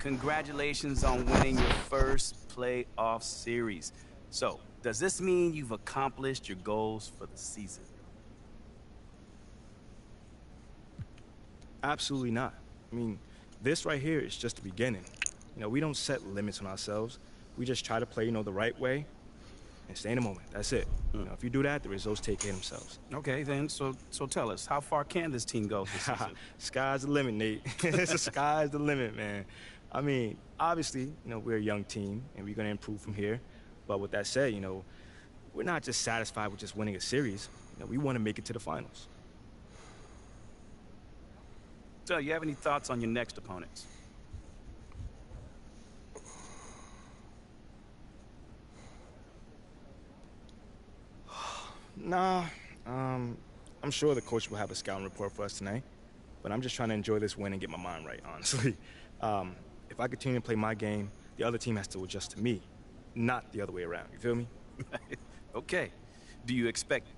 Congratulations on winning your first playoff series. So, does this mean you've accomplished your goals for the season? Absolutely not. I mean, this right here is just the beginning. We don't set limits on ourselves. We just try to play, the right way and stay in the moment. That's it. If you do that, the results take care of themselves. Okay, then, so tell us, how far can this team go this season? Sky's the limit, Nate. The sky's the limit, man. I mean, obviously, we're a young team, and we're going to improve from here. But with that said, we're not just satisfied with just winning a series. We want to make it to the finals. So, you have any thoughts on your next opponents? Nah, I'm sure the coach will have a scouting report for us tonight, but I'm just trying to enjoy this win and get my mind right, honestly. If I continue to play my game, the other team has to adjust to me, not the other way around. You feel me? Okay. Do you expect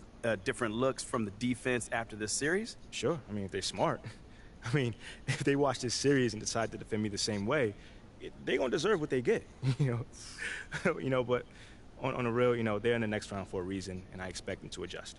different looks from the defense after this series? Sure. I mean, if they're smart. I mean, if they watch this series and decide to defend me the same way, they're going to deserve what they get, But on the real, they're in the next round for a reason, and I expect them to adjust.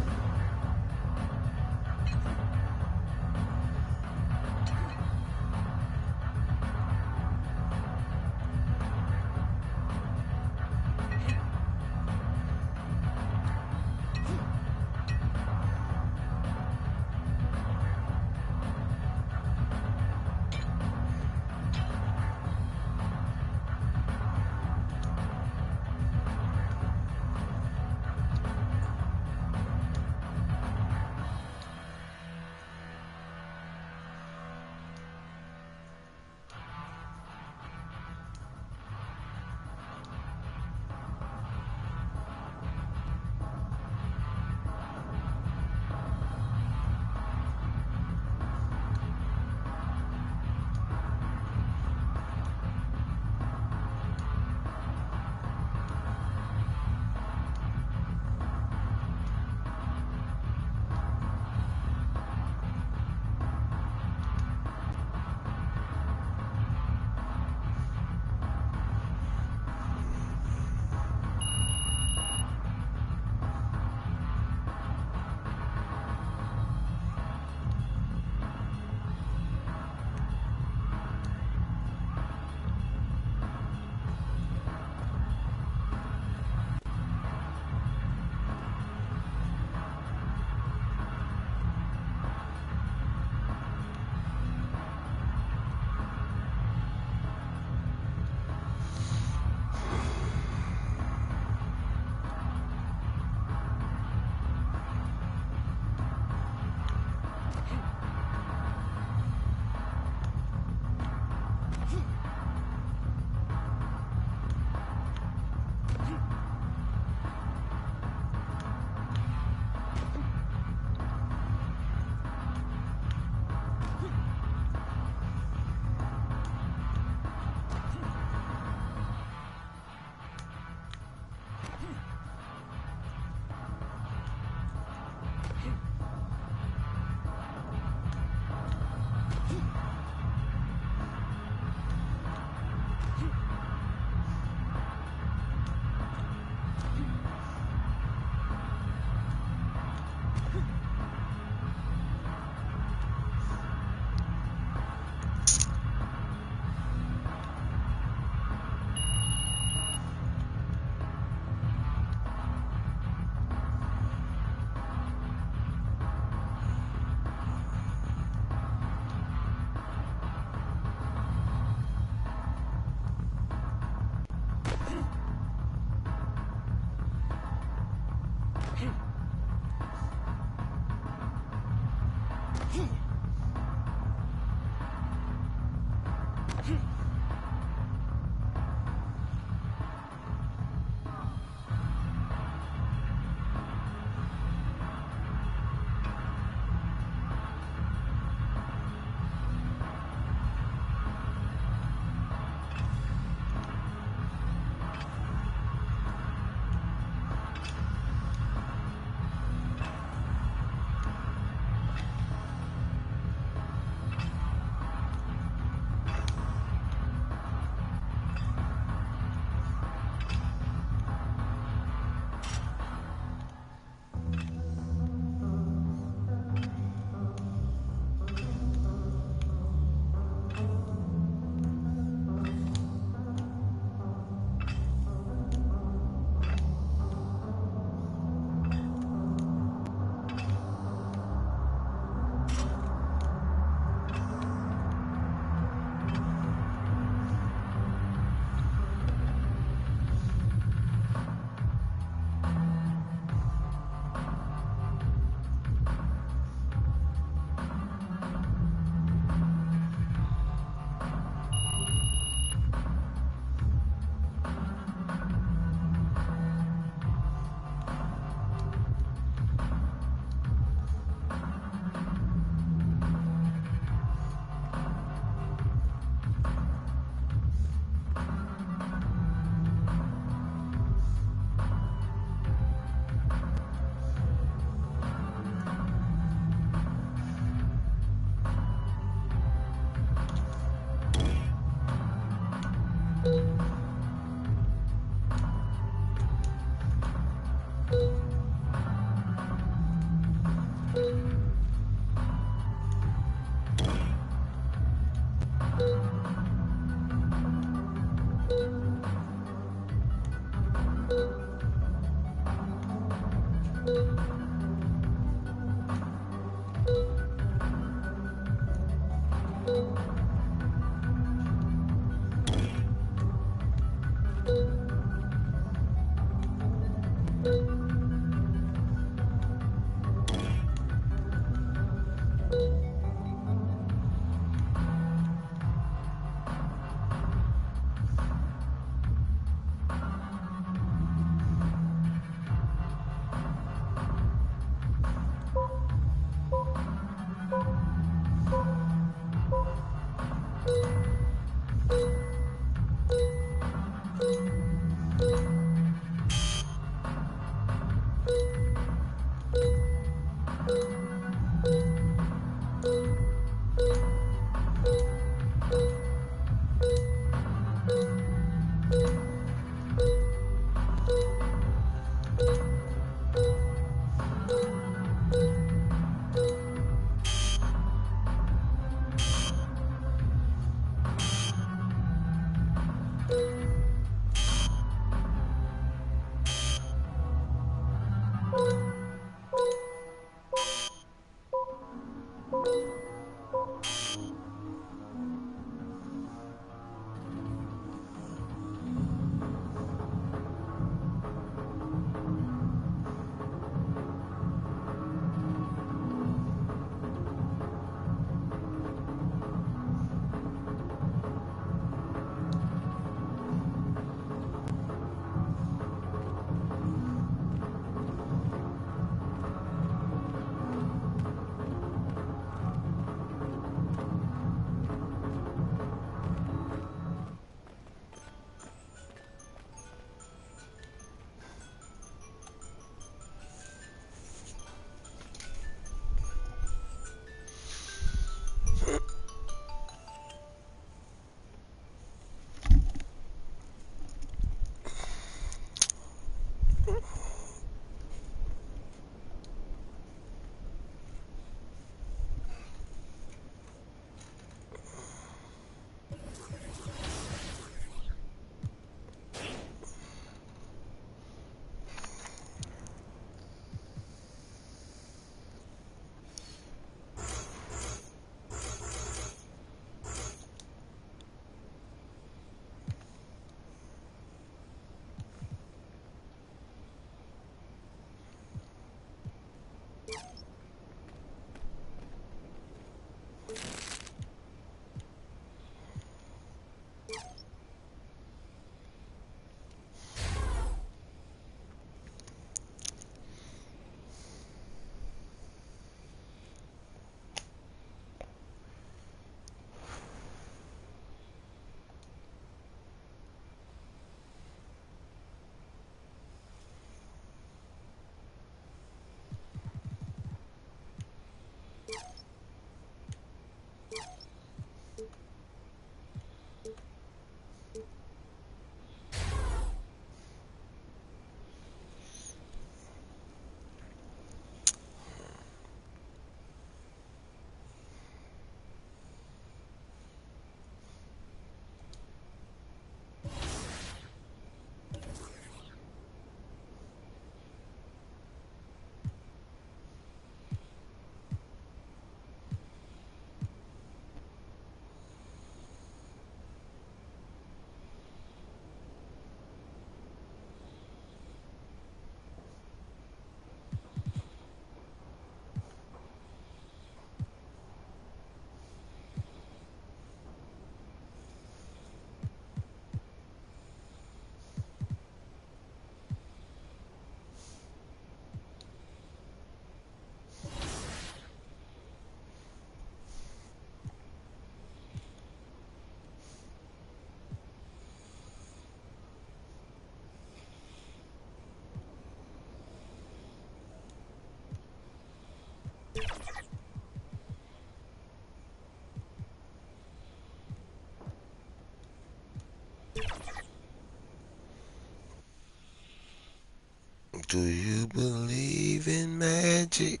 Do you believe in magic?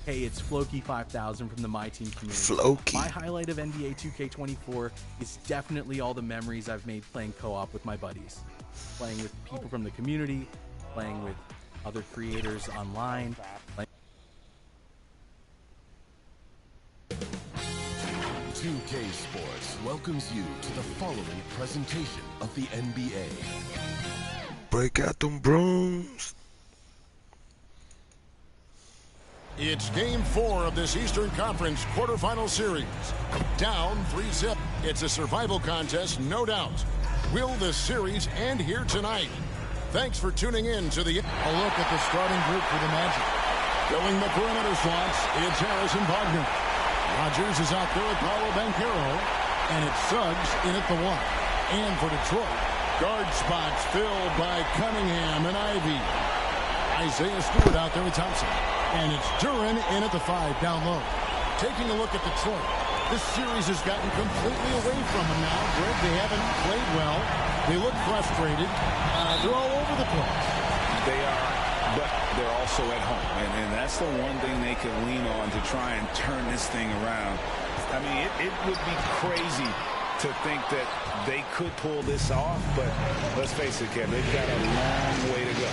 Hey, it's Floki5000 from the My Team community. Floki. My highlight of NBA 2K24 is definitely all the memories I've made playing co-op with my buddies. Playing with people from the community, playing with other creators online. 2K Sports welcomes you to the following presentation of the NBA. Break out them brooms. It's Game 4 of this Eastern Conference quarterfinal series. Down 3-zip. It's a survival contest, no doubt. Will the series end here tonight? Thanks for tuning in to the... A look at the starting group for the Magic. Filling the perimeter slots, it's Harrison Wagner. Rodgers is out there with Paolo Banchero. And it's Suggs in at the 1. And for Detroit, guard spots filled by Cunningham and Ivey. Isaiah Stewart out there with Thompson. And it's Duran in at the 5 down low. Taking a look at Detroit. This series has gotten completely away from them now. Greg, they haven't played well. They look frustrated. They're all over the place. They are, but they're also at home. And that's the one thing they can lean on to try and turn this thing around. I mean, it would be crazy to think that they could pull this off, but let's face it, Kev, they've got a long way to go.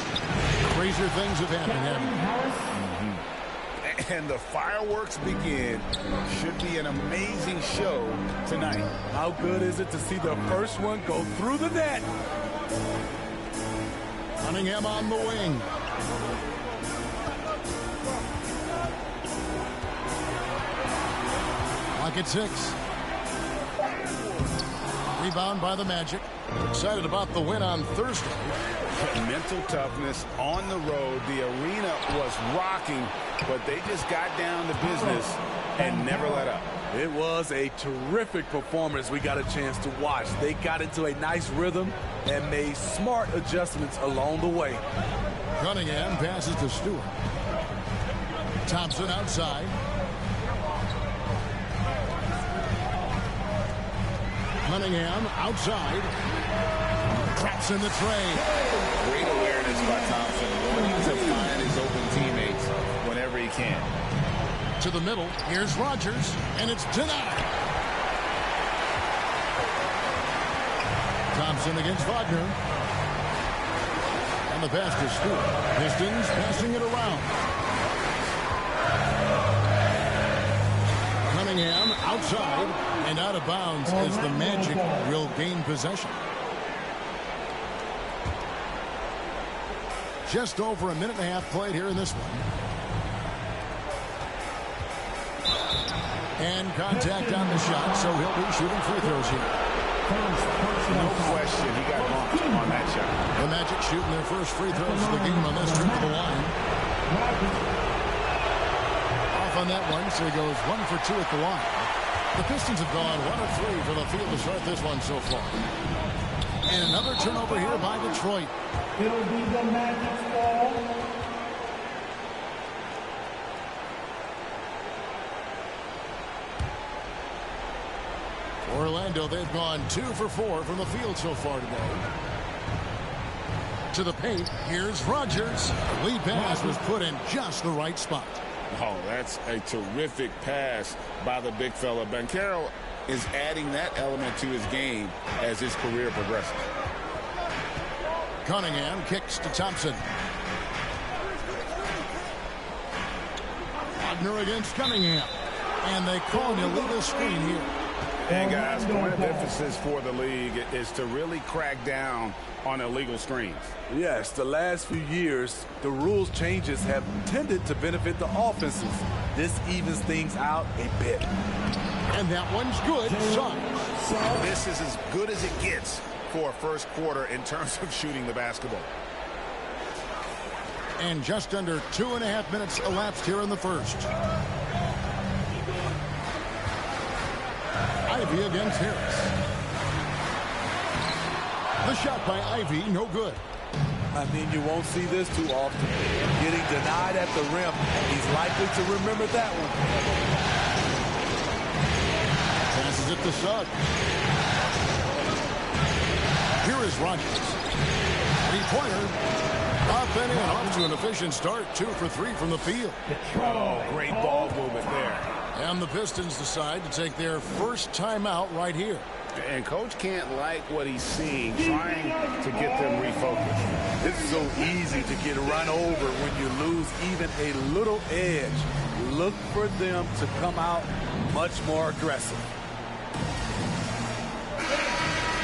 Crazier things have happened, haven't And the fireworks begin. Should be an amazing show tonight. How good is it to see the first one go through the net? Cunningham on the wing. Clock at 6. Rebound by the Magic. Excited about the win on Thursday. Mental toughness on the road. The arena was rocking, but they just got down to business and never let up. It was a terrific performance we got a chance to watch. They got into a nice rhythm and made smart adjustments along the way. Cunningham passes to Stewart. Thompson outside. Cunningham outside. Traps in the tray. Great awareness by Thompson, going to find his open teammates whenever he can. To the middle, here's Rodgers, and it's denied. Thompson against Wagner. And the pass to Stewart. Pistons passing it around. Cunningham outside and out of bounds as the Magic will gain possession. Just over a minute and a half played here in this one. And contact on the shot, so he'll be shooting free throws here. No question, he got bumped on that shot. The Magic shooting their first free throws of the game on this trip to the line. Off on that one, so he goes 1 for 2 at the line. The Pistons have gone 1 of 3 from the field to start this one so far. And another turnover here by Detroit. It'll be the Magic's ball. Orlando, they've gone 2 for 4 from the field so far today. To the paint, here's Rodgers. The lead pass was put in just the right spot. Oh, that's a terrific pass by the big fella. Banchero is adding that element to his game as his career progresses. Cunningham kicks to Thompson. Wagner against Cunningham. And they call an illegal screen here. And guys, point of emphasis for the league is to really crack down on illegal screens. Yes, the last few years, the rules changes have tended to benefit the offenses. This evens things out a bit. And that one's good. This is as good as it gets for a first quarter in terms of shooting the basketball. And just under 2.5 minutes elapsed here in the first. Ivey against Harris. The shot by Ivey, no good. I mean, you won't see this too often. Getting denied at the rim. He's likely to remember that one. Passes it to Suggs. Here is Rodgers. Three-pointer. Up been in. Off to an efficient start. 2 for 3 from the field. Oh, great ball movement there. And the Pistons decide to take their first timeout right here. And Coach can't like what he's seeing, trying to get them refocused. It's so easy to get run over when you lose even a little edge. Look for them to come out much more aggressive.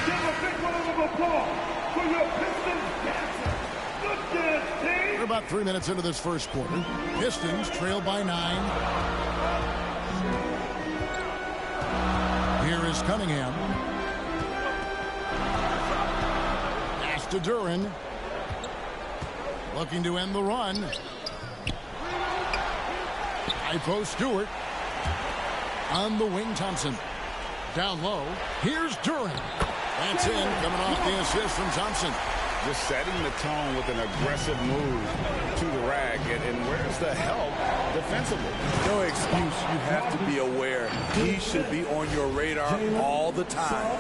Give a big round of applause for your Pistons dancer. Good dance, team. We're about 3 minutes into this first quarter. Pistons trail by 9. Here is Cunningham. Pass to Duran. Looking to end the run. High post Stewart. On the wing, Thompson. Down low. Here's Duran. That's in, coming off the assist from Thompson. Just setting the tone with an aggressive move to the rack. And where's the help defensively? No excuse. You have to be aware. He should be on your radar all the time.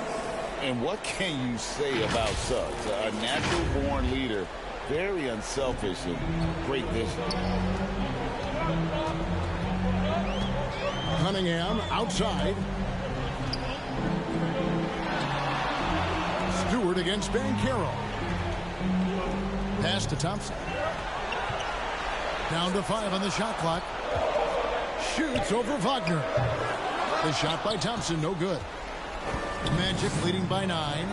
And what can you say about Suggs? A natural-born leader, very unselfish and great vision. Cunningham outside. Stewart against Banchero. Pass to Thompson. Down to 5 on the shot clock. Shoots over Wagner. The shot by Thompson, no good. Magic leading by 9.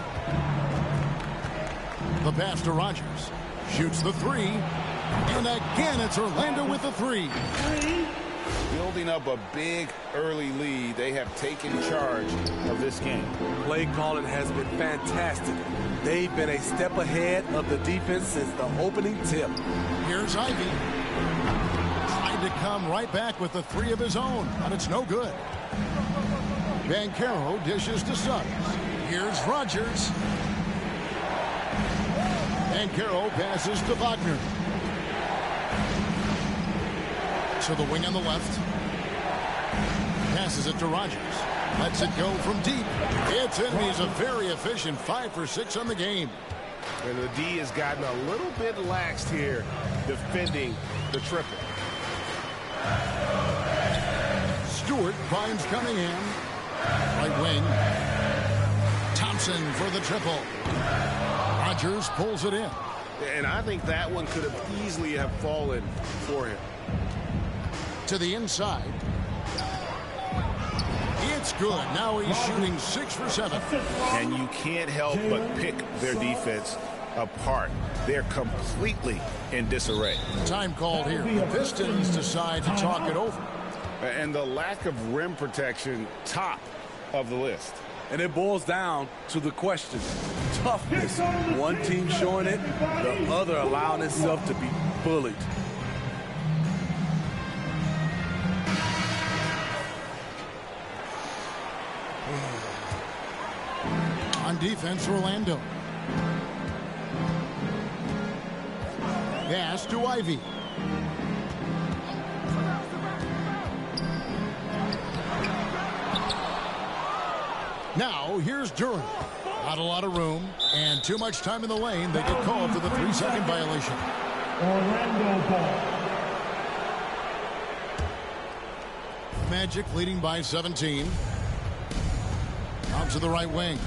The pass to Rogers. Shoots the 3. And again, it's Orlando with the 3. Building up a big early lead, they have taken charge of this game. Play calling has been fantastic. They've been a step ahead of the defense since the opening tip. Here's Ivy. Trying to come right back with the 3 of his own, but it's no good. Banchero dishes to Suggs. Here's Rogers. Banchero passes to Wagner. To the wing on the left. Passes it to Rogers. Lets it go from deep. It's in. He's a very efficient 5 for 6 on the game. And the D has gotten a little bit laxed here defending the triple. Stewart finds Cunningham. Right wing. Thompson for the triple. Rogers pulls it in. And I think that one could have easily have fallen for him. To the inside. It's good. Now he's shooting 6 for 7. And you can't help but pick their defense apart. They're completely in disarray. Time called here. The Pistons decide to talk it over. And the lack of rim protection, top of the list. And it boils down to the question. Toughness. One team showing it, the other allowing itself to be bullied. On defense, Orlando. Pass to Ivy. Now, here's Duran. Not a lot of room, and too much time in the lane. They get called for the 3-second violation. Orlando ball. Magic leading by 17. Out to the right wing.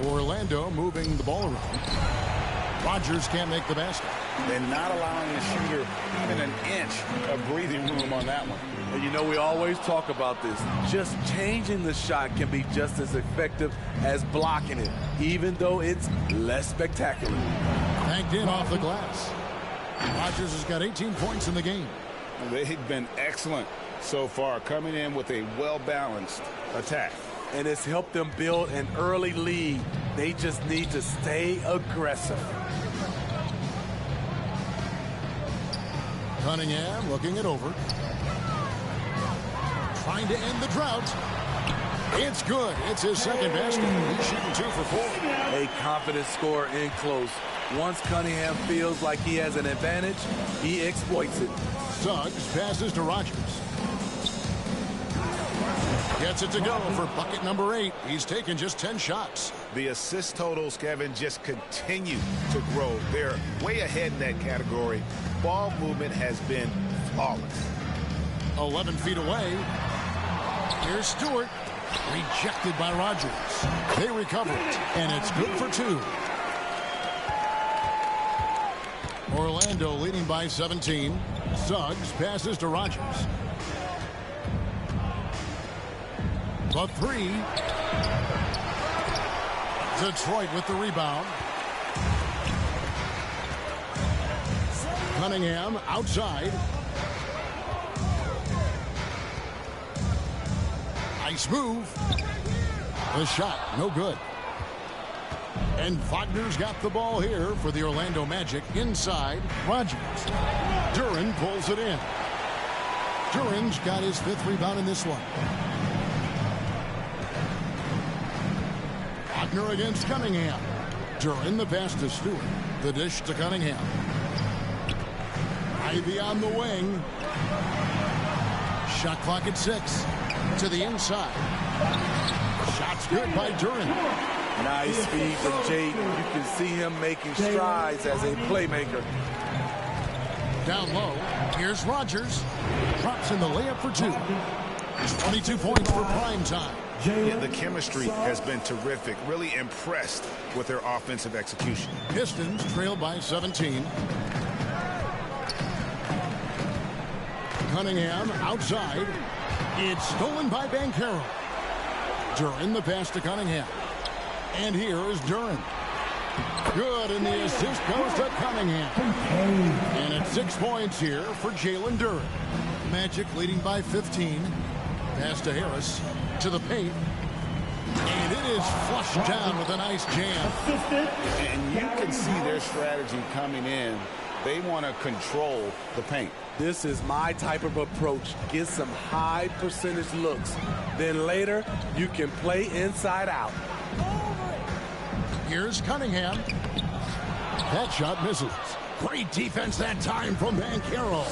Orlando moving the ball around. Rogers can't make the basket. And not allowing the shooter in an inch of breathing room on that one. And you know, we always talk about this. Just changing the shot can be just as effective as blocking it, even though it's less spectacular. Banked in off the glass. Rogers has got 18 points in the game. They've been excellent so far, coming in with a well-balanced attack. And it's helped them build an early lead. They just need to stay aggressive. Cunningham looking it over. Trying to end the drought. It's good. It's his second basket. He's shooting 2 for 4. A confident scorer in close. Once Cunningham feels like he has an advantage, he exploits it. Suggs passes to Rogers. Gets it to go for bucket number 8. He's taken just 10 shots. The assist totals, Kevin, just continue to grow. They're way ahead in that category. Ball movement has been flawless. 11 feet away. Here's Stewart. Rejected by Rogers. They recover it, and it's good for 2. Orlando leading by 17. Suggs passes to Rogers. The 3. Detroit with the rebound. Cunningham outside. Nice move. The shot, no good. And Wagner's got the ball here for the Orlando Magic. Inside, Rogers. Duran pulls it in. Duran's got his 5th rebound in this one. Wagner against Cunningham. Duran the pass to Stewart. The dish to Cunningham. Ivy on the wing. Shot clock at 6. To the inside. Shots good by Duran. Nice feed from Jaden. You can see him making strides as a playmaker. Down low. Here's Rogers. Drops in the layup for 2. 22 points for prime time. Yeah, the chemistry has been terrific. Really impressed with their offensive execution. Pistons trail by 17. Cunningham outside. It's stolen by Banchero. Duran the pass to Cunningham. And here is Duran. Good, and the assist goes to Cunningham. And it's 6 points here for Jalen Duran. Magic leading by 15. Pass to Harris. To the paint. And it is flushed down with a nice jam. And you can see their strategy coming in. They want to control the paint. This is my type of approach. Get some high percentage looks. Then later, you can play inside out. Here's Cunningham. That shot misses. Great defense that time from Banchero.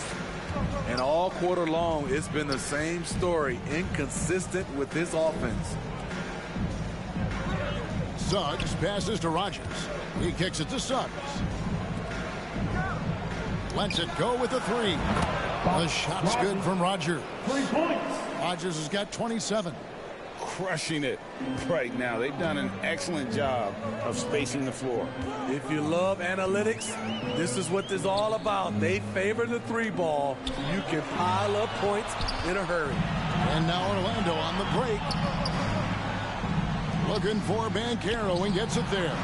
And all quarter long, it's been the same story. Inconsistent with this offense. Suggs passes to Rogers. He kicks it to Suggs. Lets it go with the 3. The shot's good from Rogers. 3 points. Rogers has got 27. Crushing it right now. They've done an excellent job of spacing the floor. If you love analytics, this is what this is all about. They favor the 3 ball. You can pile up points in a hurry. And now Orlando on the break. Looking for Banchero and gets it there.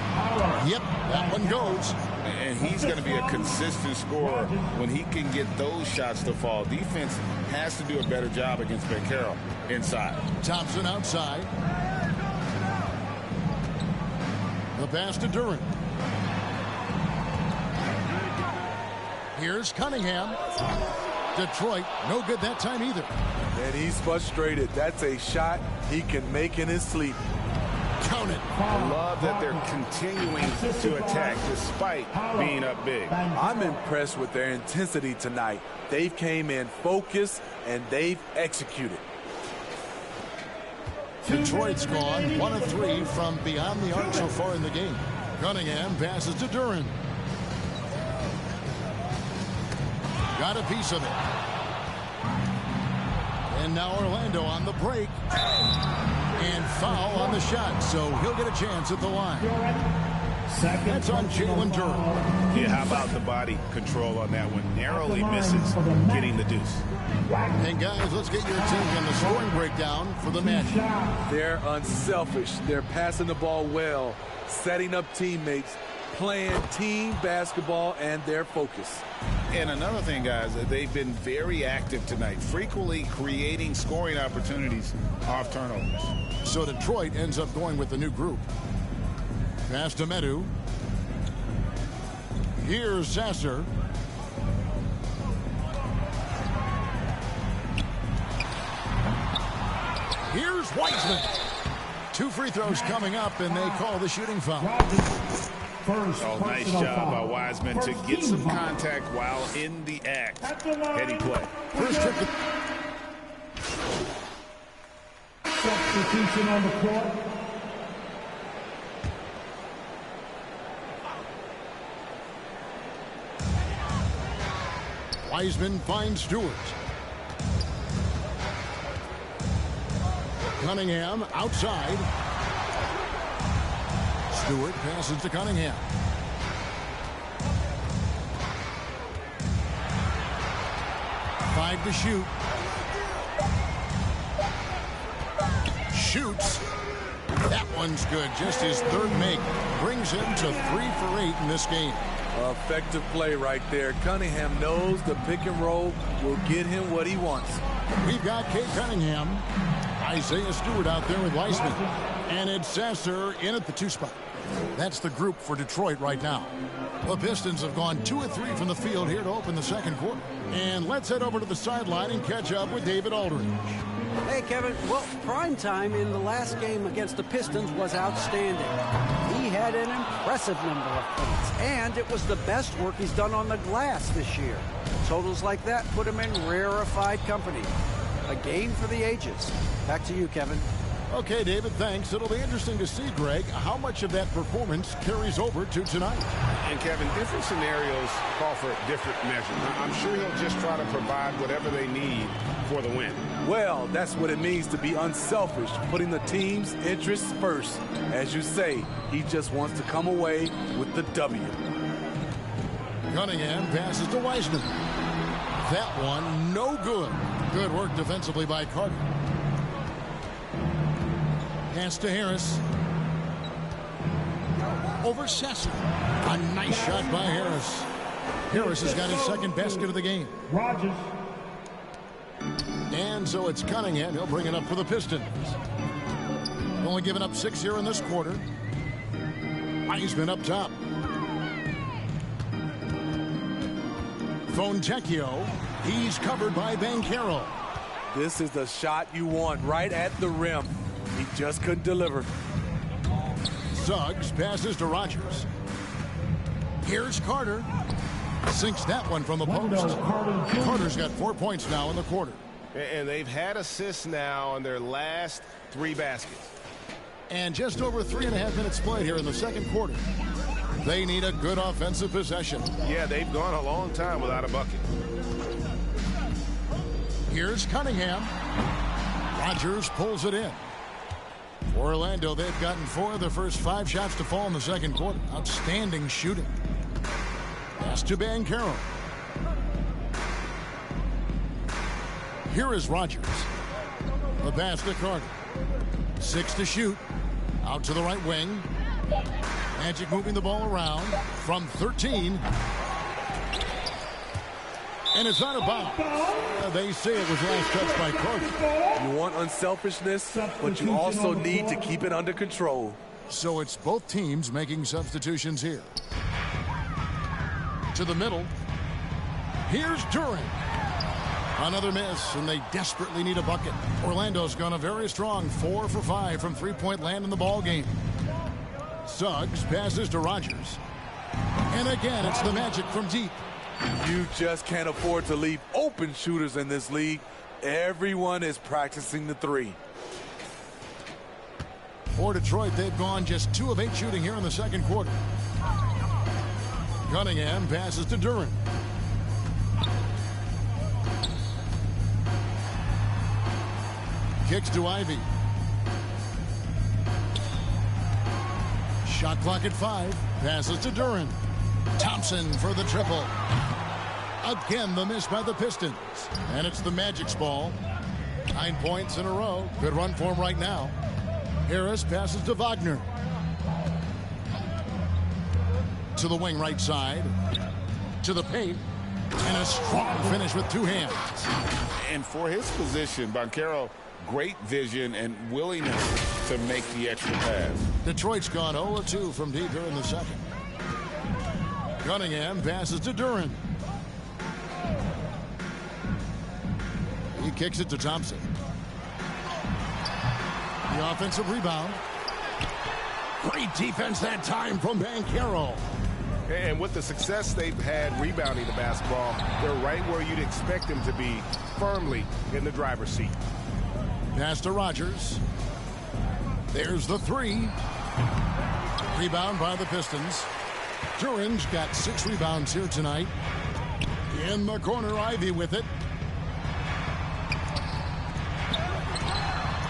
Yep, that one goes. And he's going to be a consistent scorer when he can get those shots to fall. Defense has to do a better job against Banchero inside. Thompson outside. The pass to Duran. Here's Cunningham. Detroit, no good that time either. And he's frustrated. That's a shot he can make in his sleep. Count it. I love that they're continuing to attack despite being up big. I'm impressed with their intensity tonight. They've came in focused and they've executed. Detroit's gone 1 of 3 from beyond the arc so far in the game. Cunningham passes to Duran. Got a piece of it. And now Orlando on the break. And foul on the shot, so he'll get a chance at the line. That's on Jalen Duran. Yeah, how about the body control on that one? Narrowly misses getting the deuce. And guys, let's get your take on the scoring breakdown for the Magic. They're unselfish. They're passing the ball well, setting up teammates, playing team basketball, and their focus. And another thing, guys, they've been very active tonight, frequently creating scoring opportunities off turnovers. So Detroit ends up going with the new group. Pass to Medu. Here's Sasser. Here's Wiseman. 2 free throws coming up, and they call the shooting foul. Oh, nice job by Wiseman to get some contact while in the act. Heady play. First trip. Substitution on the court. Wiseman finds Stewart. Cunningham outside. Stewart passes to Cunningham. Five to shoot. Shoots. That one's good. Just his third make. Brings him to 3 for 8 in this game. Effective play right there. Cunningham knows the pick and roll will get him what he wants. We've got Kate Cunningham. Isaiah Stewart out there with Weissman. And it's Sasser in at the 2 spot. That's the group for Detroit right now. The Pistons have gone 2 of 3 from the field here to open the second quarter. And let's head over to the sideline and catch up with David Aldridge. Hey, Kevin. Well, prime time in the last game against the Pistons was outstanding. He had an impressive number of points, and it was the best work he's done on the glass this year. Totals like that put him in rarefied company. A game for the ages. Back to you, Kevin. Okay, David, thanks. It'll be interesting to see, Greg, how much of that performance carries over to tonight. And, Kevin, different scenarios call for different measures. I'm sure he'll just try to provide whatever they need for the win. Well, that's what it means to be unselfish, putting the team's interests first. As you say, he just wants to come away with the W. Cunningham passes to Wiseman. That one, no good. Good work defensively by Carter. Pass to Harris. Over Sasser. A nice shot by Harris. Harris has got his second basket of the game. Rogers. And so it's Cunningham. He'll bring it up for the Pistons. Only given up 6 here in this quarter. Wiseman up top. Fontecchio. He's covered by Banchero. This is the shot you want right at the rim. He just couldn't deliver. Suggs passes to Rogers. Here's Carter. Sinks that one from the post. Carter's got 4 points now in the quarter. And they've had assists now on their last 3 baskets. And just over 3.5 minutes played here in the second quarter. They need a good offensive possession. Yeah, they've gone a long time without a bucket. Here's Cunningham. Rogers pulls it in. For Orlando, they've gotten 4 of their first 5 shots to fall in the second quarter. Outstanding shooting. Pass to Banchero. Here is Rogers. The pass to Carter. 6 to shoot. Out to the right wing. Magic moving the ball around from 13. And it's out of bounds. They say it was last touched by Carter. You want unselfishness, but you also need to keep it under control. So it's both teams making substitutions here. To the middle. Here's Duran. Another miss, and they desperately need a bucket. Orlando's gone a very strong 4 for 5 from three-point land in the ball game. Suggs passes to Rogers. And again, it's the Magic from deep. You just can't afford to leave open shooters in this league. Everyone is practicing the 3. For Detroit, they've gone just 2 of 8 shooting here in the second quarter. Cunningham passes to Duran. Kicks to Ivy. Shot clock at 5. Passes to Duran. Thompson for the triple. Again, the miss by the Pistons. And it's the Magic's ball. 9 points in a row. Good run for him right now. Harris passes to Wagner. To the wing right side. To the paint. And a strong finish with 2 hands. And for his position, Banchero, great vision and willingness to make the extra pass. Detroit's gone 0-2 from deep here in the second. Cunningham passes to Duran. He kicks it to Thompson. The offensive rebound. Great defense that time from Banchero. And with the success they've had rebounding the basketball, they're right where you'd expect them to be, firmly in the driver's seat. Pass to Rogers. There's the three. Rebound by the Pistons. Duran's got 6 rebounds here tonight. In the corner, Ivy with it.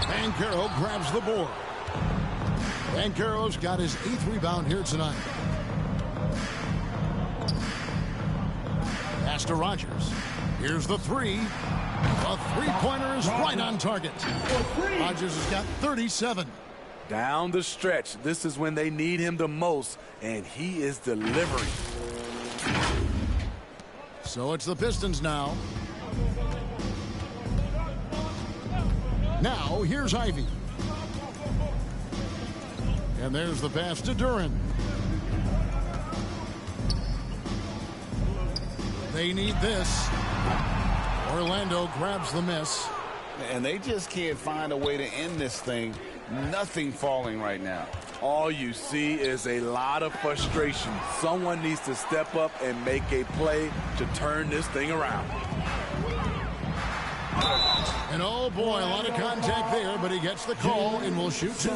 Banchero grabs the board. Banchero's got his 8th rebound here tonight. Pass to Rogers. Here's the three. The three-pointer is right on target. Rogers has got 37. Down the stretch, this is when they need him the most, and he is delivering. So it's the Pistons now. Now, here's Ivy. And there's the pass to Duran. They need this. Orlando grabs the miss. And they just can't find a way to end this thing. Nothing falling right now. All you see is a lot of frustration. Someone needs to step up and make a play to turn this thing around. And oh boy, a lot of contact there, but he gets the call and will shoot 2.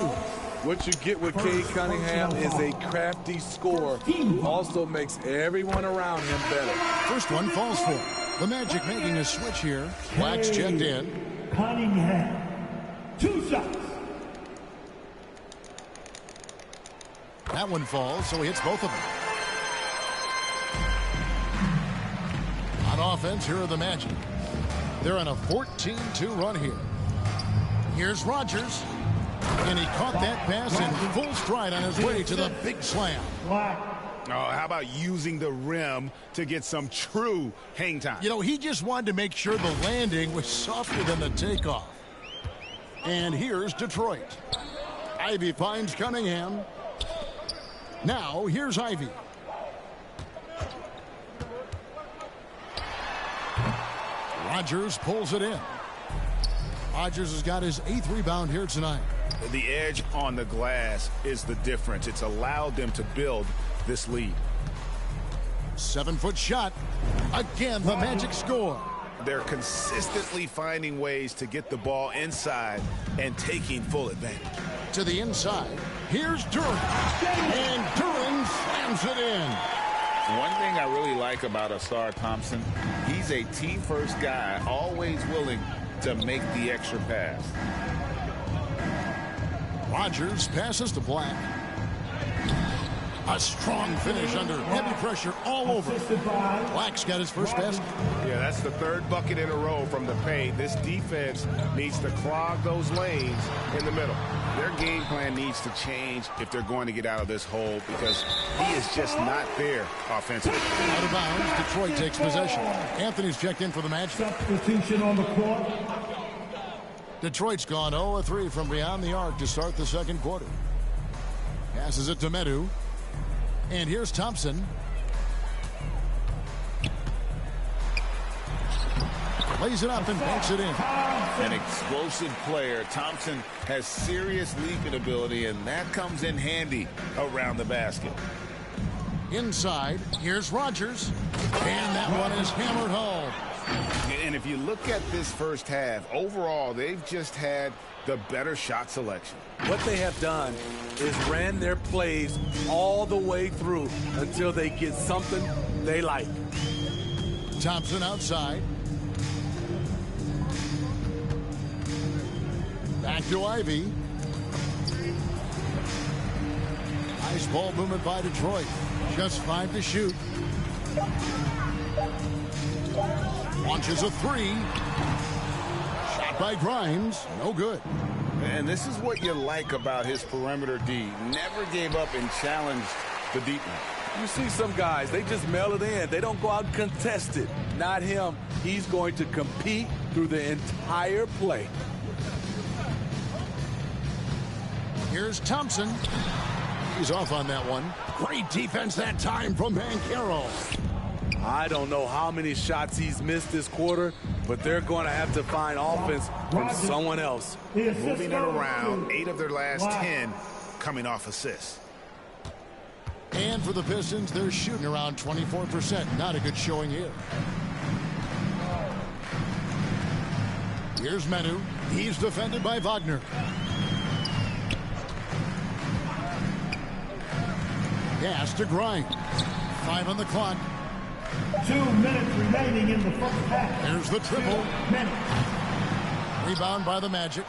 What you get with Cade Cunningham is a crafty scorer who also makes everyone around him better. First one falls for him. The Magic making a switch here. Black's checked in. Cunningham. 2 shots. That one falls, so he hits both of them. On offense, here are the Magic. They're on a 14-2 run here. Here's Rogers. And he caught that pass in full stride on his way to the big slam. Oh, how about using the rim to get some true hang time? You know, he just wanted to make sure the landing was softer than the takeoff. And here's Detroit. Ivy finds Cunningham. Now, here's Ivy. Rogers pulls it in. Rogers has got his 8th rebound here tonight. The edge on the glass is the difference. It's allowed them to build this lead. 7-foot shot. Again, the Magic score. They're consistently finding ways to get the ball inside and taking full advantage. To the inside. Here's Duran. And Duran slams it in. One thing I really like about Asar Thompson, he's a team-first guy, always willing to make the extra pass. Rogers passes to Black. A strong finish under heavy pressure all over. Black's got his first basket. Yeah, that's the 3rd bucket in a row from the paint. This defense needs to clog those lanes in the middle. Their game plan needs to change if they're going to get out of this hole because he is just not there offensively. Out of bounds, Detroit takes possession. Anthony's checked in for the Magic. Substitution on the court. Detroit's gone 0-3 from beyond the arc to start the second quarter. Passes it to Medu. And here's Thompson. Lays it up and banks it in. An explosive player. Thompson has serious leaping ability, and that comes in handy around the basket. Inside, here's Rogers. And that one is hammered home. And if you look at this first half, overall, they've just had the better shot selection. What they have done is ran their plays all the way through until they get something they like. Thompson outside. Back to Ivy. Nice ball movement by Detroit. Just 5 to shoot. Launches a 3. Shot by Grimes. No good. And this is what you like about his perimeter D. Never gave up and challenged the deep one. You see some guys, they just mail it in. They don't go out and contest it. Not him. He's going to compete through the entire play. Here's Thompson. He's off on that one. Great defense that time from Banchero. I don't know how many shots he's missed this quarter, but they're going to have to find offense from someone else. Moving it around, 8 of their last 10 coming off assists. And for the Pistons, they're shooting around 24%. Not a good showing here. Here's Medu. He's defended by Wagner. pass to Grimes. 5 on the clock. 2 minutes remaining in the first half. There's the triple. 2 minutes. Rebound by the Magic.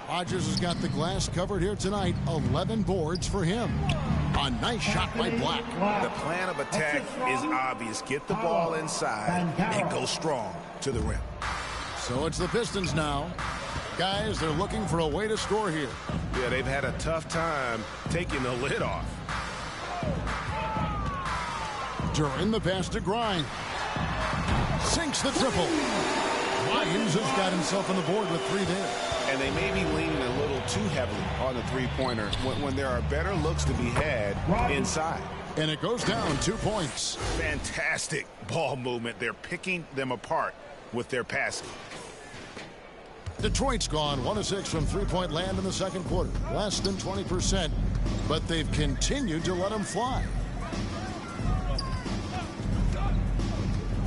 Rodgers has got the glass covered here tonight. 11 boards for him. A nice shot by Black. The plan of attack is obvious. Get the ball inside and go strong to the rim. So it's the Pistons now. Guys, they're looking for a way to score here. Yeah, they've had a tough time taking the lid off. During the pass to Grimes. Sinks the triple. Grimes has got himself on the board with 3 there. And they may be leaning a little too heavily on the three-pointer when there are better looks to be had inside. And it goes down 2 points. Fantastic ball movement. They're picking them apart with their passing. Detroit's gone 1 of 6 from three-point land in the second quarter. Less than 20%, but they've continued to let them fly.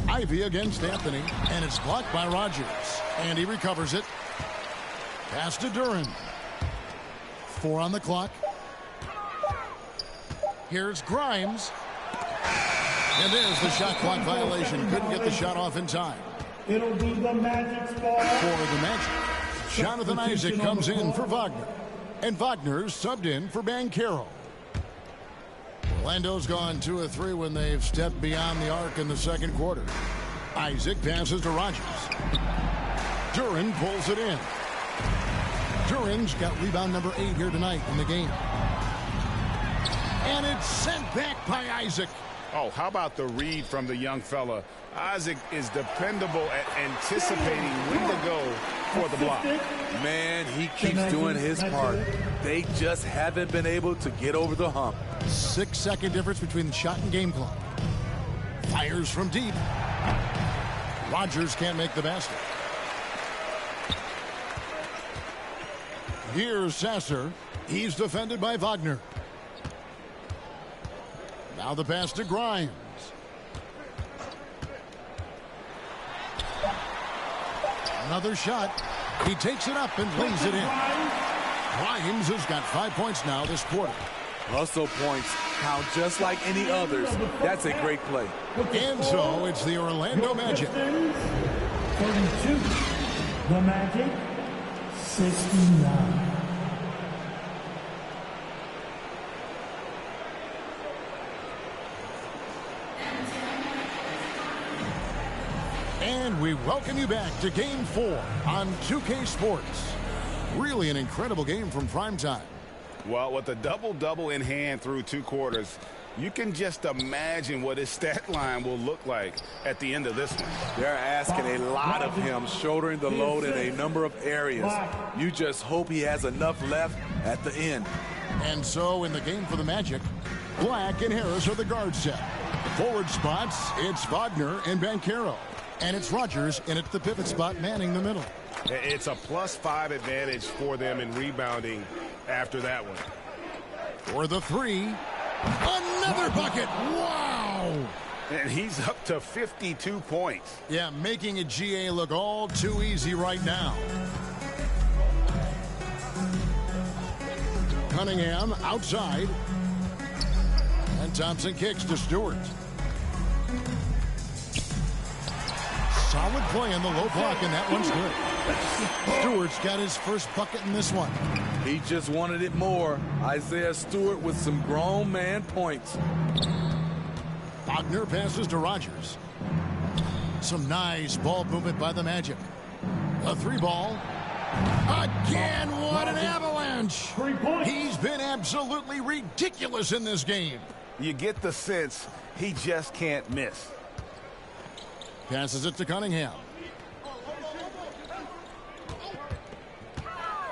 Ivy against Anthony, and it's blocked by Rodgers. And he recovers it. Pass to Duran. 4 on the clock. Here's Grimes. And there's the shot clock violation. Couldn't get the shot off in time. It'll be the Magic's ball. For the Magic, Jonathan Isaac comes in for Wagner. And Wagner's subbed in for Banchero. Orlando's gone 2 of 3 when they've stepped beyond the arc in the second quarter. Isaac passes to Rodgers. Duran pulls it in. Duran's got rebound number 8 here tonight in the game. And it's sent back by Isaac. Oh, how about the read from the young fella? Isaac is dependable at anticipating when to go for the block. Man, he keeps doing his part. They just haven't been able to get over the hump. 6-second difference between the shot and game clock. Fires from deep. Rodgers can't make the basket. Here's Sasser. He's defended by Wagner. Now the pass to Grimes. Another shot. He takes it up and lays it in. Grimes has got 5 points now this quarter. Hustle points count just like any others. That's a great play. And so it's the Orlando Magic. 32. The Magic, 69. And we welcome you back to Game 4 on 2K Sports. Really an incredible game from primetime. Well, with a double-double in hand through 2 quarters, you can just imagine what his stat line will look like at the end of this one. They're asking a lot of him, shouldering the load in a number of areas. You just hope he has enough left at the end. And so in the game for the Magic, Black and Harris are the guard set. Forward spots, it's Wagner and Banchero. And it's Rodgers in at the pivot spot, manning the middle. It's a +5 advantage for them in rebounding after that one. For the 3, another bucket. Wow! And he's up to 52 points. Yeah, making a GA look all too easy right now. Cunningham outside. And Thompson kicks to Stewart. Solid play in the low block, and that one's good. Stewart's got his first bucket in this one. He just wanted it more. Isaiah Stewart with some grown man points. Wagner passes to Rodgers. Some nice ball movement by the Magic. A 3-ball. Again, what an avalanche! He's been absolutely ridiculous in this game. You get the sense he just can't miss. Passes it to Cunningham.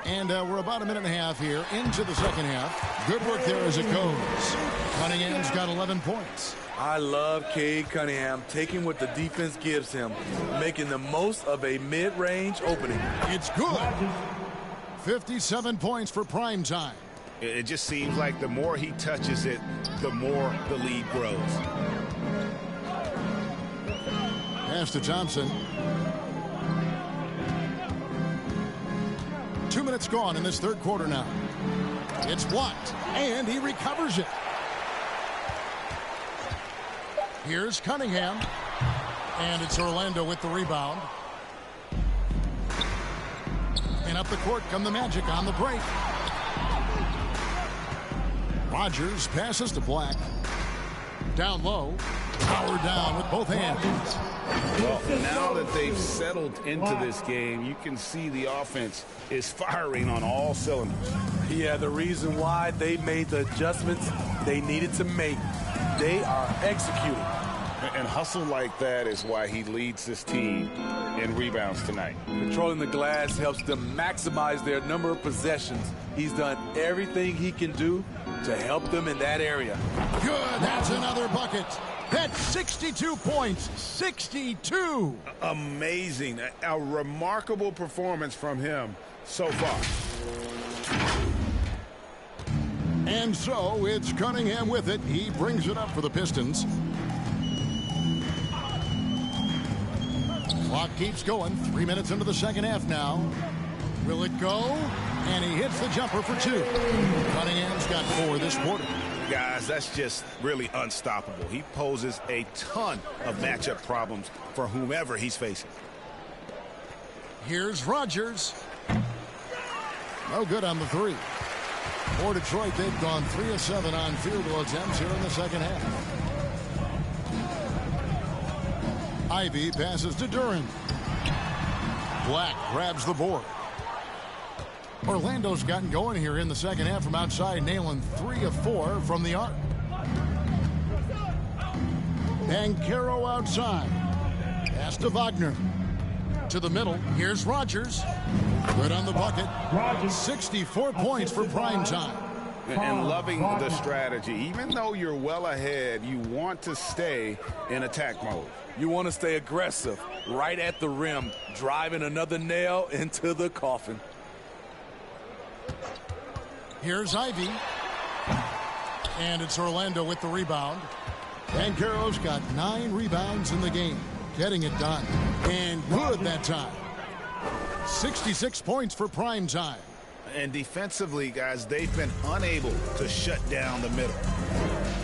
And we're about a minute and a half here into the second half. Good work there as it goes. Cunningham's got 11 points. I love Cade Cunningham taking what the defense gives him, making the most of a mid-range opening. It's good. 57 points for prime time. It just seems like the more he touches it, the more the lead grows. Pass to Thompson. 2 minutes gone in this third quarter now. It's blocked, and he recovers it. Here's Cunningham. And it's Orlando with the rebound. And up the court come the Magic on the break. Rogers passes to Black. Down low. Power down with both hands. Well, now that they've settled into this game, you can see the offense is firing on all cylinders. Yeah, the reason why they made the adjustments they needed to make. They are executing. And hustle like that is why he leads this team in rebounds tonight. Controlling the glass helps them maximize their number of possessions. He's done everything he can do to help them in that area. Good, that's another bucket. That's 62 points, 62. Amazing, a remarkable performance from him so far. And so it's Cunningham with it. He brings it up for the Pistons. Clock keeps going. 3 minutes into the second half now. Will it go? And he hits the jumper for two. Cunningham's got 4 this quarter. Guys, that's just really unstoppable. He poses a ton of matchup problems for whomever he's facing. Here's Rogers. No good on the three. For Detroit, they've gone 3 of 7 on field goal attempts here in the second half. Ivy passes to Duran. Black grabs the board. Orlando's gotten going here in the second half from outside, nailing 3 of 4 from the arc. Banchero outside. Pass to Wagner. To the middle. Here's Rogers. Good on the bucket. 64 points for prime time. And loving the strategy. Even though you're well ahead, you want to stay in attack mode. You want to stay aggressive, right at the rim, driving another nail into the coffin. Here's Ivy. And it's Orlando with the rebound. Banchero's got 9 rebounds in the game. Getting it done. And good that time. 66 points for prime time. And defensively, guys, they've been unable to shut down the middle.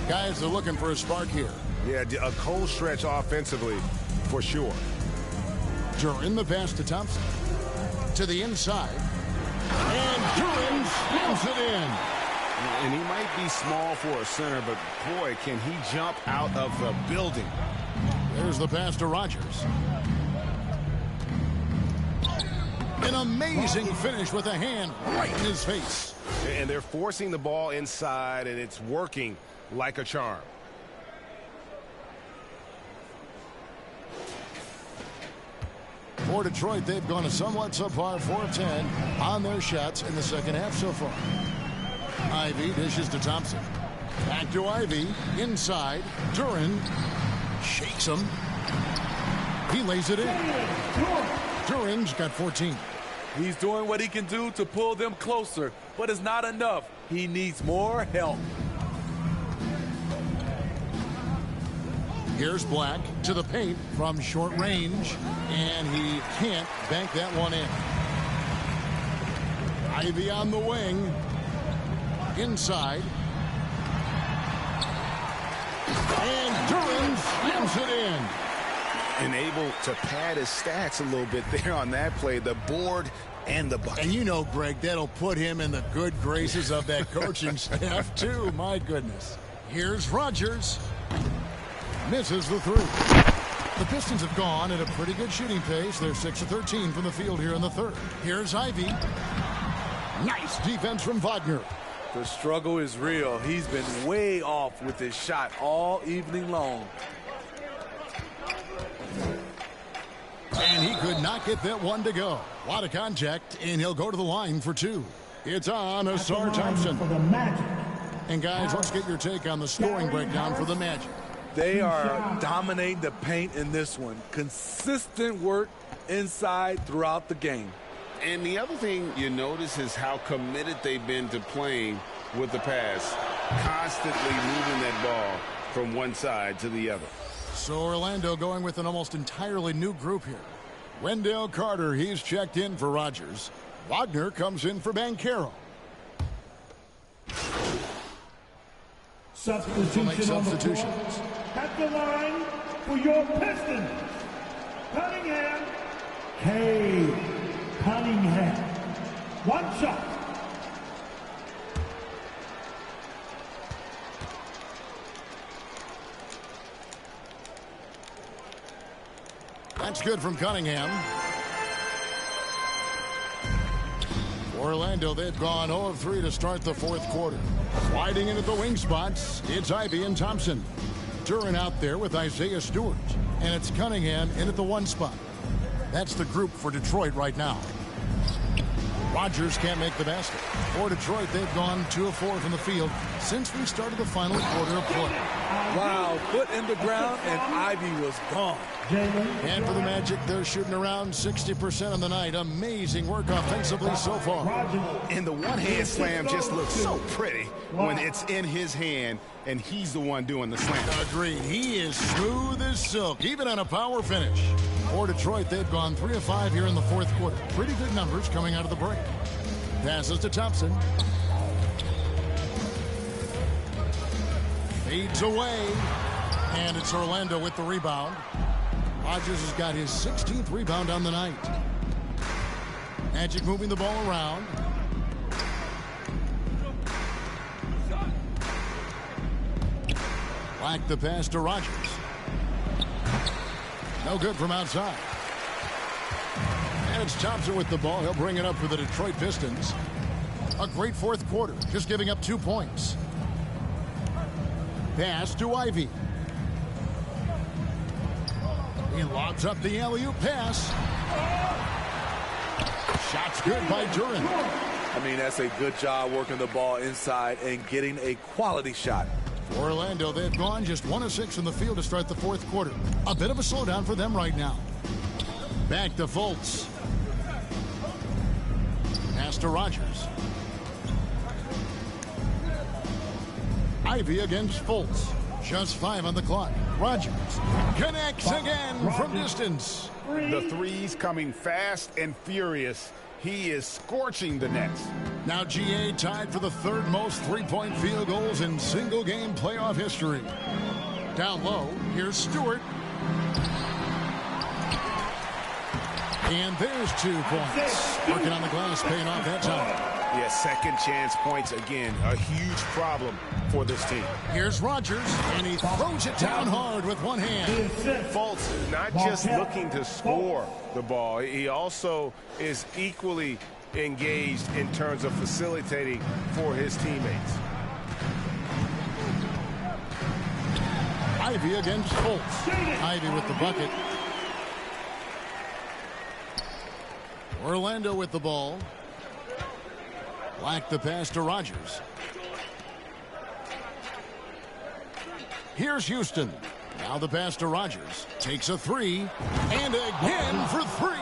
Guys are looking for a spark here. Yeah, a cold stretch offensively, for sure. Duran the pass to Thompson. To the inside. And Duran slams it in. And he might be small for a center, but boy, can he jump out of the building. There's the pass to Rogers. An amazing finish with a hand right in his face. And they're forcing the ball inside, and it's working like a charm. For Detroit, they've gone a somewhat subpar 4 of 10 on their shots in the second half so far. Ivy dishes to Thompson. Back to Ivy. Inside. Duran shakes him. He lays it in. Duran's got 14. He's doing what he can do to pull them closer, but it's not enough. He needs more help. Here's Black to the paint from short range, and he can't bank that one in. Ivy on the wing. Inside. And Duran slams it in. And able to pad his stats a little bit there on that play, the board and the bucket. And you know, Greg, that'll put him in the good graces of that coaching staff, too. My goodness. Here's Rogers. Misses the three. The Pistons have gone at a pretty good shooting pace. They're 6 of 13 from the field here in the third. Here's Ivy. Nice defense from Wagner. The struggle is real. He's been way off with his shot all evening long. And he could not get that one to go. A lot of contact, and he'll go to the line for 2. It's on Asar Thompson. For the Magic. And guys, let's get your take on the scoring breakdown for the Magic. They are dominating the paint in this one. Consistent work inside throughout the game. And the other thing you notice is how committed they've been to playing with the pass. Constantly moving that ball from one side to the other. So Orlando going with an almost entirely new group here. Wendell Carter, he's checked in for Rogers. Wagner comes in for Banchero. Substitution make substitutions. At the line for your Pistons, Cunningham. Cade Cunningham. One shot. That's good from Cunningham. Orlando, they've gone 0 of 3 to start the fourth quarter. Sliding into the wing spots, it's Ivy and Thompson. Duran out there with Isaiah Stewart. And it's Cunningham in at the 1 spot. That's the group for Detroit right now. Rogers can't make the basket. For Detroit, they've gone 2 of 4 from the field since we started the final quarter of play. Wow, foot in the ground, and Ivy was gone. And for the Magic, they're shooting around 60% on the night. Amazing work offensively so far. And the one-hand slam just looks so pretty when it's in his hand, and he's the one doing the slam. Agreed. He is smooth as silk, even on a power finish. For Detroit, they've gone 3 of 5 here in the fourth quarter. Pretty good numbers coming out of the break. Passes to Thompson. Fades away. And it's Orlando with the rebound. Rogers has got his 16th rebound on the night. Magic moving the ball around. Black the pass to Rogers. No good from outside. And it's Thompson with the ball. He'll bring it up for the Detroit Pistons. A great fourth quarter, just giving up 2 points. Pass to Ivy. He lobs up the alley-oop pass. Shot's good by Duran. I mean, that's a good job working the ball inside and getting a quality shot. For Orlando, they've gone just 1 of 6 from the field to start the fourth quarter. A bit of a slowdown for them right now. Back to Fultz. Pass to Rogers. Ivy against Fultz. Just 5 on the clock. Rogers connects again from distance. The threes coming fast and furious. He is scorching the Nets. Now GA tied for the 3rd most three-point field goals in single-game playoff history. Down low, here's Stewart. And there's 2 points. Working on the glass, paying off that time. Yeah, second chance points again. A huge problem for this team. Here's Rogers, and he throws it down hard with one hand. Fultz is not just looking to score the ball. He also is equally engaged in terms of facilitating for his teammates. Ivy against Fultz. Ivy with the bucket. Orlando with the ball. Black the pass to Rogers. Here's Houston. Now the pass to Rogers. Takes a 3. And again for 3.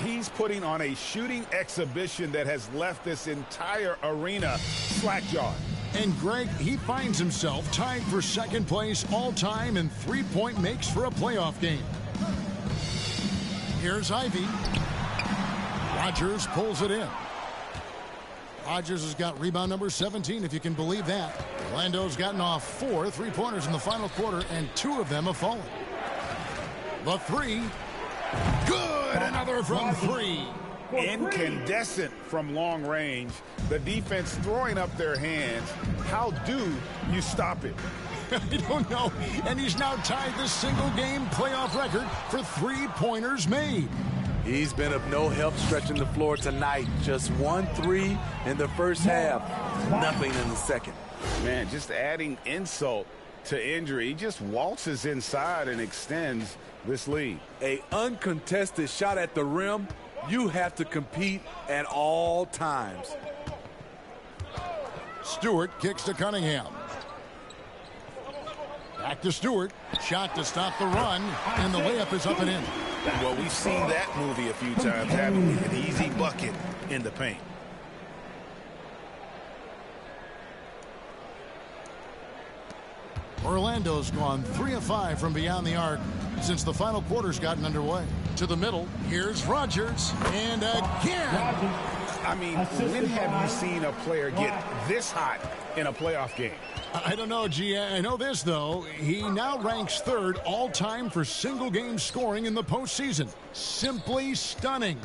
He's putting on a shooting exhibition that has left this entire arena slack-jawed. And Greg, he finds himself tied for 2nd place all-time in three-point makes for a playoff game. Here's Ivy. Rogers pulls it in. Rogers has got rebound number 17, if you can believe that. Orlando's gotten off 4 three-pointers in the final quarter, and 2 of them have fallen. The 3. Good! Another from 3. Incandescent from long range. The defense throwing up their hands. How do you stop it? I don't know. And he's now tied the single-game playoff record for three-pointers made. He's been of no help stretching the floor tonight. Just 1 3 in the first half. Nothing in the second. Man, just adding insult to injury. He just waltzes inside and extends this lead. A uncontested shot at the rim. You have to compete at all times. Stewart kicks to Cunningham. Back to Stewart. Shot to stop the run. And the layup is up and in. Well, we've seen that movie a few times, haven't we? An easy bucket in the paint. Orlando's gone 3 of 5 from beyond the arc since the final quarter's gotten underway. To the middle, here's Rogers. And again, I mean, when have you seen a player get this hot in a playoff game? I don't know, G. I know this, though. He now ranks third all-time for single-game scoring in the postseason. Simply stunning.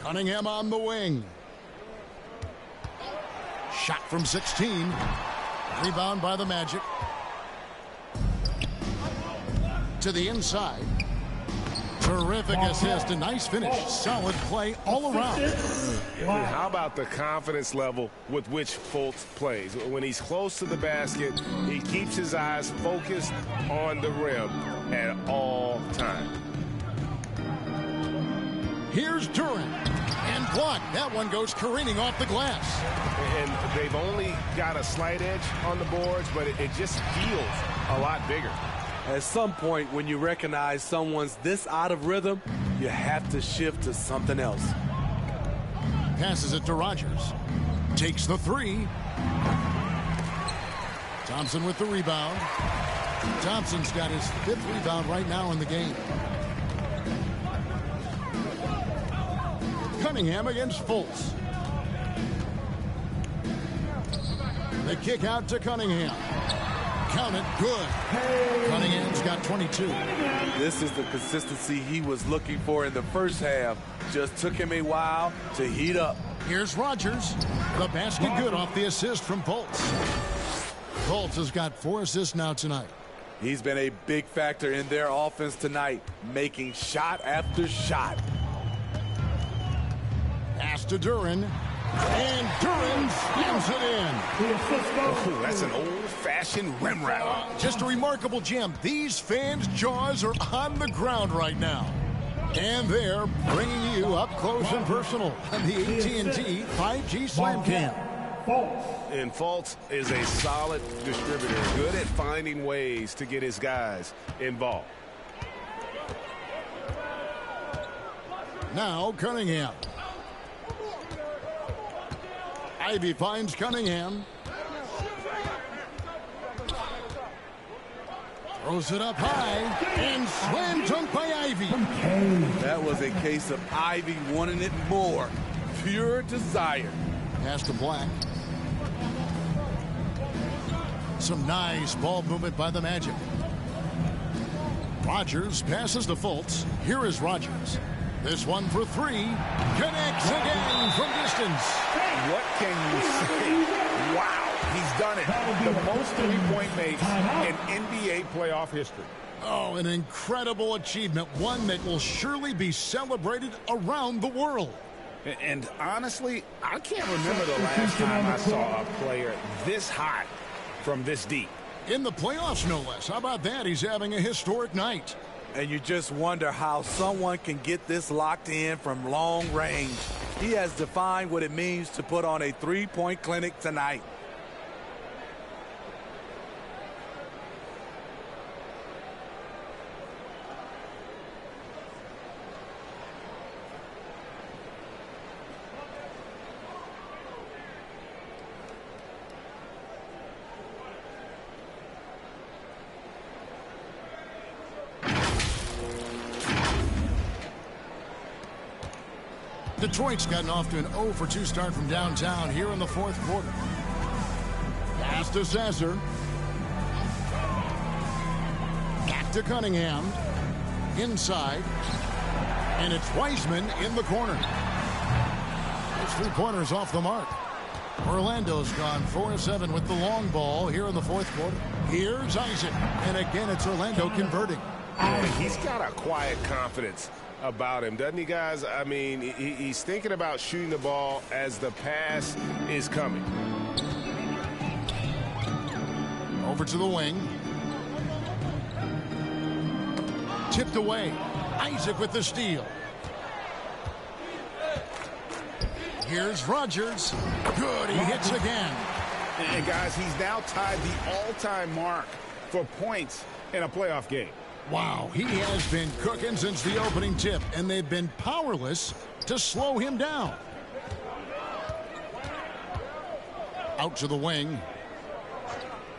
Cunningham on the wing. Shot from 16. Rebound by the Magic. To the inside. Terrific assist, a nice finish. Solid play all around. How about the confidence level with which Fultz plays? When he's close to the basket, he keeps his eyes focused on the rim at all times. Here's Duran. And blocked. That one goes careening off the glass. And they've only got a slight edge on the boards, but it just feels a lot bigger. At some point, when you recognize someone's this out of rhythm, you have to shift to something else. Passes it to Rogers. Takes the three. Thompson with the rebound. Thompson's got his 5th rebound right now in the game. Cunningham against Fultz. The kick out to Cunningham. Count it, good. Cunningham's got 22. This is the consistency he was looking for in the first half. Just took him a while to heat up. Here's Rogers. The basket good off the assist from Fultz. Fultz has got 4 assists now tonight. He's been a big factor in their offense tonight, making shot after shot. Pass to Duran. And Duran slams it in. Oh, that's an old-fashioned rim wrap. Just a remarkable gem. These fans' jaws are on the ground right now. And they're bringing you up close and personal on the AT&T 5G Slam Cam. And Fultz is a solid distributor, good at finding ways to get his guys involved. Now Cunningham. Ivy finds Cunningham. Throws it up high. And slam dunk by Ivy. That was a case of Ivy wanting it more. Pure desire. Pass to Black. Some nice ball movement by the Magic. Rogers passes to Fultz. Here is Rogers. This one for 3. Connects again from distance. What can you say? Wow, he's done it. The most three-point makes in NBA playoff history. Oh, an incredible achievement. One that will surely be celebrated around the world. And honestly, I can't remember the last time I saw a player this hot from this deep. In the playoffs, no less. How about that? He's having a historic night. And you just wonder how someone can get this locked in from long range. He has defined what it means to put on a three-point clinic tonight. Detroit's gotten off to an 0-for-2 start from downtown here in the 4th quarter. Pass to Sasser. Back to Cunningham. Inside. And it's Wiseman in the corner. Those 3 pointers off the mark. Orlando's gone 4-7 with the long ball here in the 4th quarter. Here's Isaac. And again, it's Orlando converting. He's got a quiet confidence about him, doesn't he, guys? I mean, he's thinking about shooting the ball as the pass is coming. Over to the wing. Tipped away. Isaac with the steal. Here's Rogers. Good, he hits again. And guys, he's now tied the all-time mark for points in a playoff game. Wow, he has been cooking since the opening tip, and they've been powerless to slow him down. Out to the wing.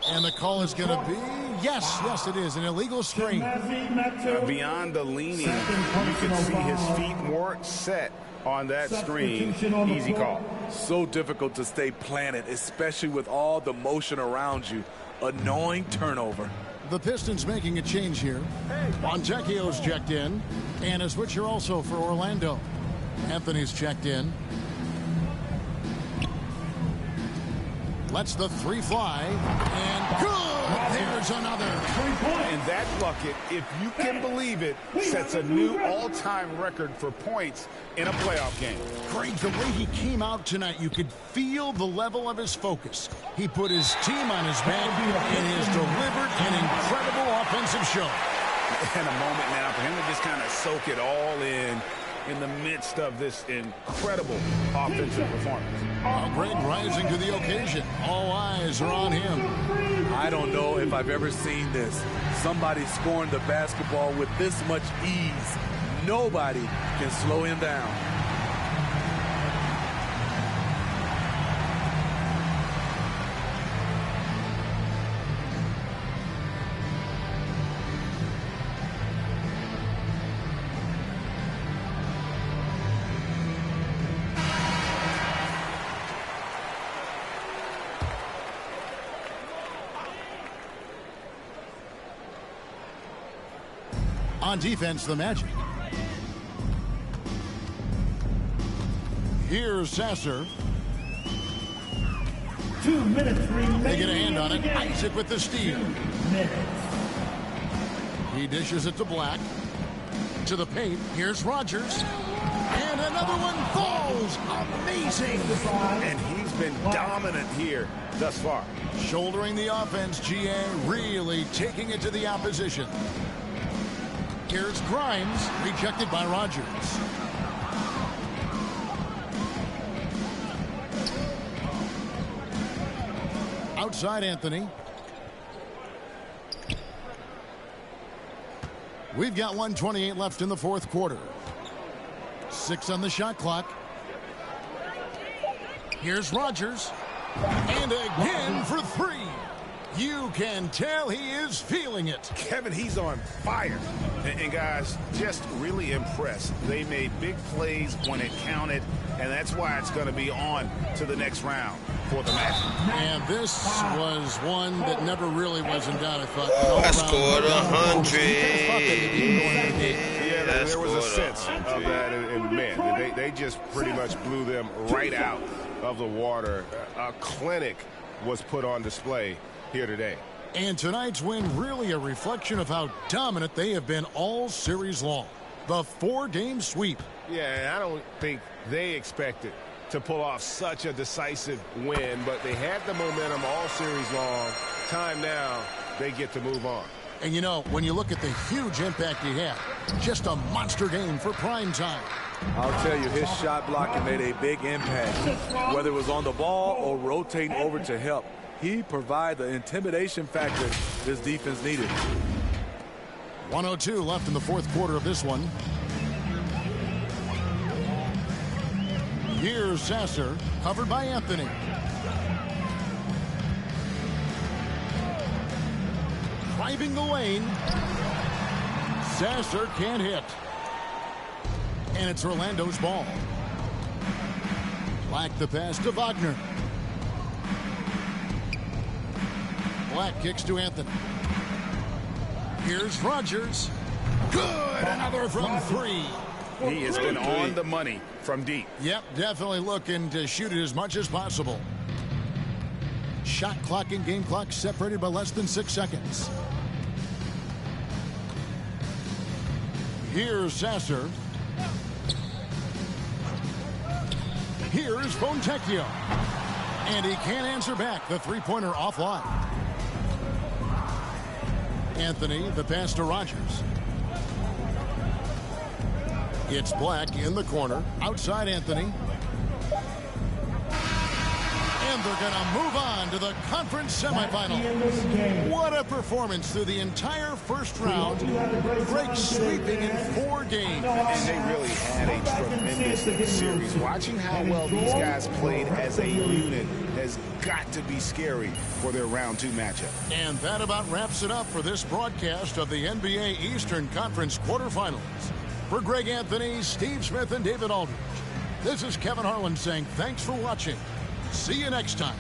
And the call is going to be, yes, it is, an illegal screen. Beyond the leaning, you can see his feet weren't set on that screen. Easy call. So difficult to stay planted, especially with all the motion around you. Annoying turnover. The Pistons making a change here. Montecchio's checked in, and a switcher also for Orlando. Anthony's checked in. Lets the three fly, and good! There's another. And that bucket, if you can believe it, sets a new all-time record for points in a playoff game. Greg, the way he came out tonight, you could feel the level of his focus. He put his team on his back and has delivered an incredible offensive show. And a moment now for him to just kind of soak it all in the midst of this incredible offensive performance. Well, Greg rising to the occasion. All eyes are on him. I don't know if I've ever seen this. Somebody scoring the basketball with this much ease. Nobody can slow him down. On defense, the Magic. Here's Sasser. 2 minutes remaining. They get a hand on it. Isaac with the steal. He dishes it to Black. To the paint. Here's Rogers. And another one falls. Amazing. And he's been dominant here thus far. Shouldering the offense, GA really taking it to the opposition. Here's Grimes, rejected by Rogers. Outside Anthony. We've got 1:28 left in the fourth quarter. 6 on the shot clock. Here's Rogers. And again for 3. You can tell he is feeling it. Kevin, he's on fire. And guys, just really impressed. They made big plays when it counted, and that's why it's going to be on to the next round for the Magic. And this was one that never really was in doubt, I thought. I scored 100. Yeah, there was a sense of that, and man, they just pretty much blew them right out of the water. A clinic was put on display here today. And tonight's win really a reflection of how dominant they have been all series long. The 4-game sweep. Yeah, I don't think they expected to pull off such a decisive win, but they had the momentum all series long. Time now, they get to move on. And you know, when you look at the huge impact he had, just a monster game for prime time. I'll tell you, his shot blocking made a big impact. Whether it was on the ball or rotating over to help, he provided the intimidation factor this defense needed. 1:02 left in the fourth quarter of this one. Here's Sasser, covered by Anthony. Driving the lane. Sasser can't hit. And it's Orlando's ball. Black the pass to Wagner. Black kicks to Anthony. Here's Rogers. Good! Another from 3. He has been on the money from deep. Yep, definitely looking to shoot it as much as possible. Shot clock and game clock separated by less than 6 seconds. Here's Sasser. Here's Fontecchio. And he can't answer back. The three-pointer offline. Anthony, the pass to Rogers. It's Black in the corner. Outside Anthony. And they're going to move on to the conference semifinals. What a performance through the entire first round. Great sweeping in 4 games. And they really had a tremendous series. Watching how well these guys played as a unit has has got to be scary for their round 2 matchup. And that about wraps it up for this broadcast of the NBA Eastern Conference quarterfinals. For Greg Anthony, Steve Smith, and David Aldridge, this is Kevin Harlan saying thanks for watching. See you next time.